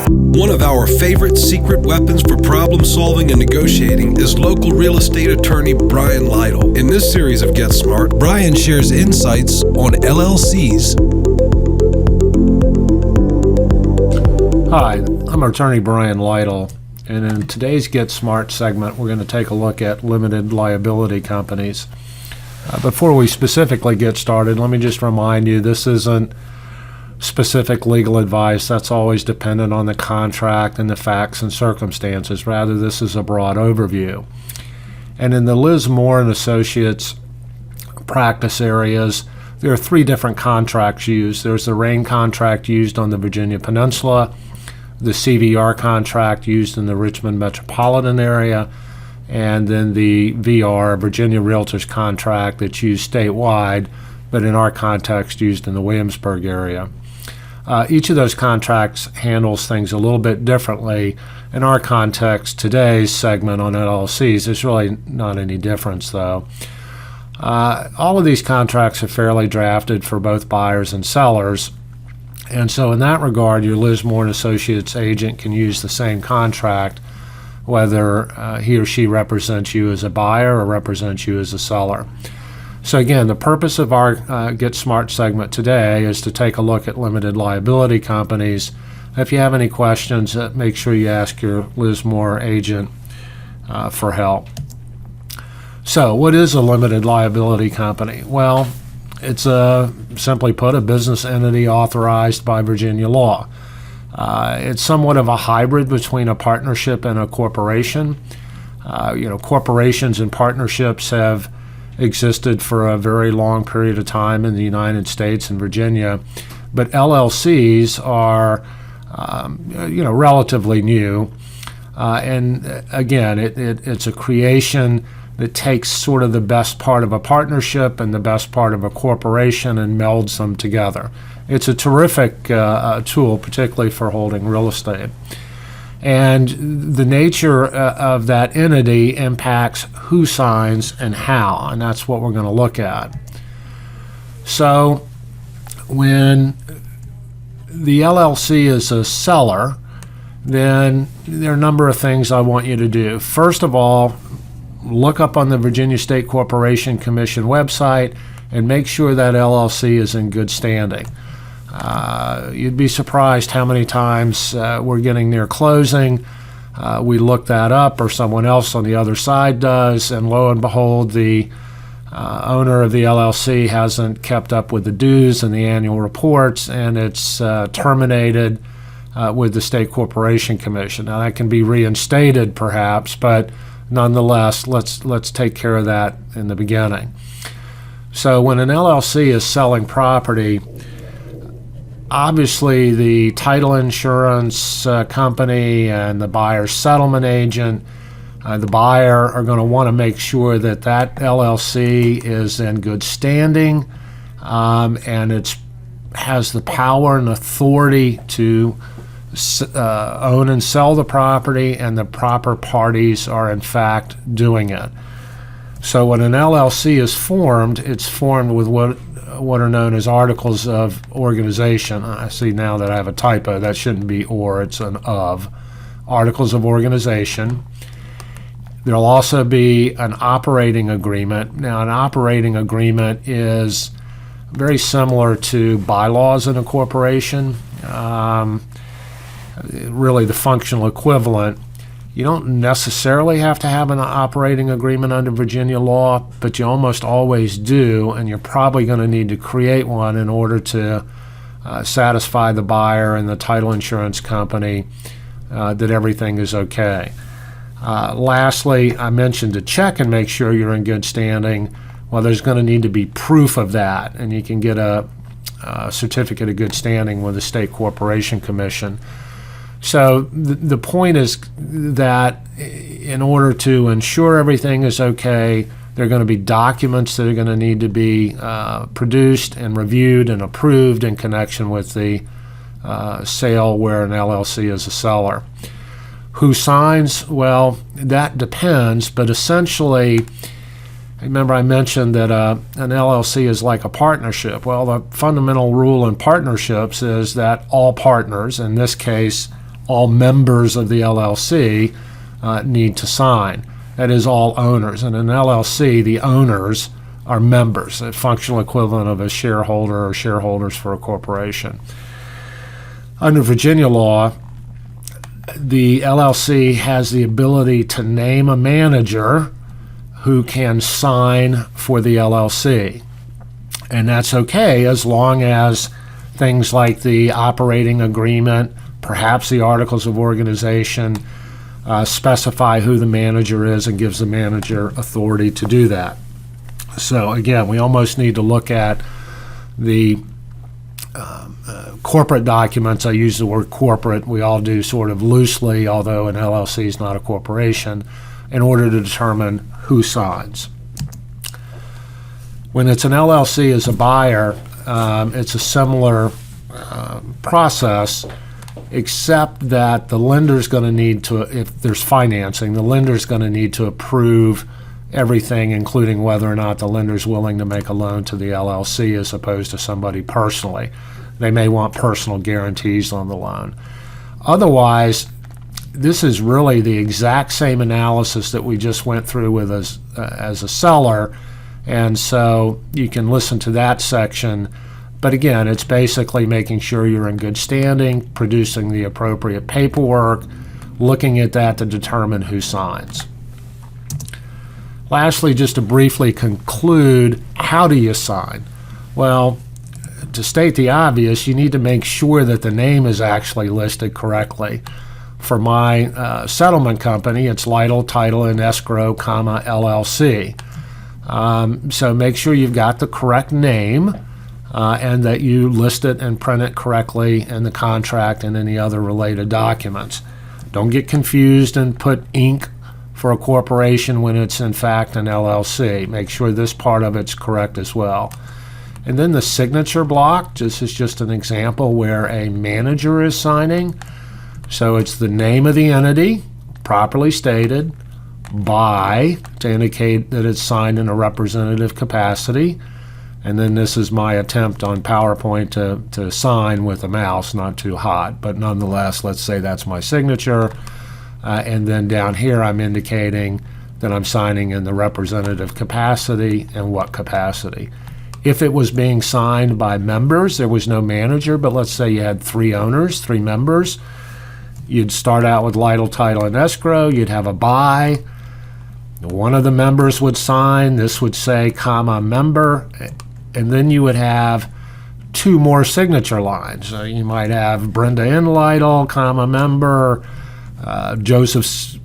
One of our favorite secret weapons for problem solving and negotiating is local real estate attorney Brian Lytle. In this series of Get Smart, Brian shares insights on LLCs. Hi, I'm attorney Brian Lytle, and in today's Get Smart segment, we're going to take a look at limited liability companies. Before we specifically get started, let me just remind you this isn't specific legal advice. That's always dependent on the contract and the facts and circumstances. Rather, this is a broad overview. And in the Liz Moore and Associates practice areas, there are three different contracts used. There's the RAIN contract used on the Virginia Peninsula, the CVR contract used in the Richmond metropolitan area, and then the VR, Virginia Realtors contract, that's used statewide, but in our context used in the Williamsburg area. Each of those contracts handles things a little bit differently. In our context, today's segment on LLCs, there's really not any difference though. All of these contracts are fairly drafted for both buyers and sellers. And so in that regard, your Liz Moore and Associates agent can use the same contract whether he or she represents you as a buyer or represents you as a seller. So again, the purpose of our Get Smart segment today is to take a look at limited liability companies. If you have any questions, make sure you ask your Liz Moore agent for help. So what is a limited liability company? Well, it's simply put, a business entity authorized by Virginia law. It's somewhat of a hybrid between a partnership and a corporation. Corporations and partnerships have existed for a very long period of time in the United States and Virginia, but LLCs are, relatively new. And again, it's a creation that takes sort of the best part of a partnership and the best part of a corporation and melds them together. It's a terrific tool, particularly for holding real estate. And the nature of that entity impacts who signs and how, and that's what we're going to look at. So when the LLC is a seller, then there are a number of things I want you to do. First of all, look up on the Virginia State Corporation Commission website and make sure that LLC is in good standing. You'd be surprised how many times we're getting near closing. We look that up, or someone else on the other side does, and lo and behold, the owner of the LLC hasn't kept up with the dues and the annual reports, and it's terminated with the State Corporation Commission. Now, that can be reinstated perhaps, but nonetheless, let's take care of that in the beginning. So when an LLC is selling property, obviously the title insurance company and the buyer's settlement agent, the buyer, are going to want to make sure that that LLC is in good standing and it has the power and authority to own and sell the property, and the proper parties are in fact doing it. So when an LLC is formed, it's formed with what are known as articles of organization. I see now that I have a typo. That shouldn't be or, it's an of. Articles of organization. There'll also be an operating agreement. Now, an operating agreement is very similar to bylaws in a corporation. Really the functional equivalent. You don't necessarily have to have an operating agreement under Virginia law, but you almost always do, and you're probably going to need to create one in order to satisfy the buyer and the title insurance company that everything is okay. Lastly, I mentioned to check and make sure you're in good standing. Well, there's going to need to be proof of that, and you can get a certificate of good standing with the State Corporation Commission. So the point is that in order to ensure everything is okay, there are going to be documents that are going to need to be produced and reviewed and approved in connection with the sale where an LLC is a seller. Who signs? Well, that depends, but essentially, remember I mentioned that an LLC is like a partnership. Well, the fundamental rule in partnerships is that all partners, in this case, all members of the LLC need to sign. That is, all owners. In an LLC, the owners are members, a functional equivalent of a shareholder or shareholders for a corporation. Under Virginia law, the LLC has the ability to name a manager who can sign for the LLC. And that's okay as long as things like the operating agreement, perhaps the articles of organization, specify who the manager is and gives the manager authority to do that. So again, we almost need to look at the corporate documents. I use the word corporate. We all do sort of loosely, although an LLC is not a corporation, in order to determine who signs. When it's an LLC as a buyer, it's a similar process, except that the lender's going to need to, if there's financing, the lender's going to need to approve everything, including whether or not the lender's willing to make a loan to the LLC as opposed to somebody personally. They may want personal guarantees on the loan. Otherwise, this is really the exact same analysis that we just went through with as a seller, and so you can listen to that section. But again, it's basically making sure you're in good standing, producing the appropriate paperwork, looking at that to determine who signs. Lastly, just to briefly conclude, how do you sign? Well, to state the obvious, you need to make sure that the name is actually listed correctly. For my settlement company, it's Lytle Title and Escrow, LLC. So make sure you've got the correct name and that you list it and print it correctly in the contract and any other related documents. Don't get confused and put Inc. for a corporation when it's in fact an LLC. Make sure this part of it's correct as well. And then the signature block, this is just an example where a manager is signing. So it's the name of the entity, properly stated, by, to indicate that it's signed in a representative capacity. And then this is my attempt on PowerPoint to sign with a mouse, not too hot. But nonetheless, let's say that's my signature. And then down here, I'm indicating that I'm signing in the representative capacity and what capacity. If it was being signed by members, there was no manager, but let's say you had 3 owners, 3 members. You'd start out with Lytle Title and Escrow. You'd have a by. One of the members would sign. This would say, comma, member. And then you would have 2 more signature lines. So you might have Brenda N. Lytle, comma, member. Joseph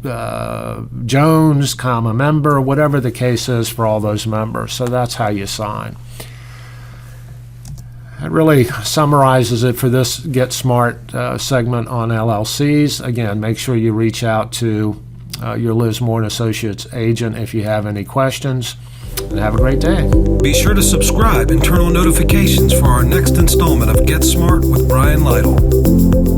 Jones, comma, member, whatever the case is for all those members. So that's how you sign. It really summarizes it for this Get Smart segment on LLCs. Again, make sure you reach out to your Liz Moore & Associates agent if you have any questions, and have a great day. Be sure to subscribe and turn on notifications for our next installment of Get Smart with Brian Lytle.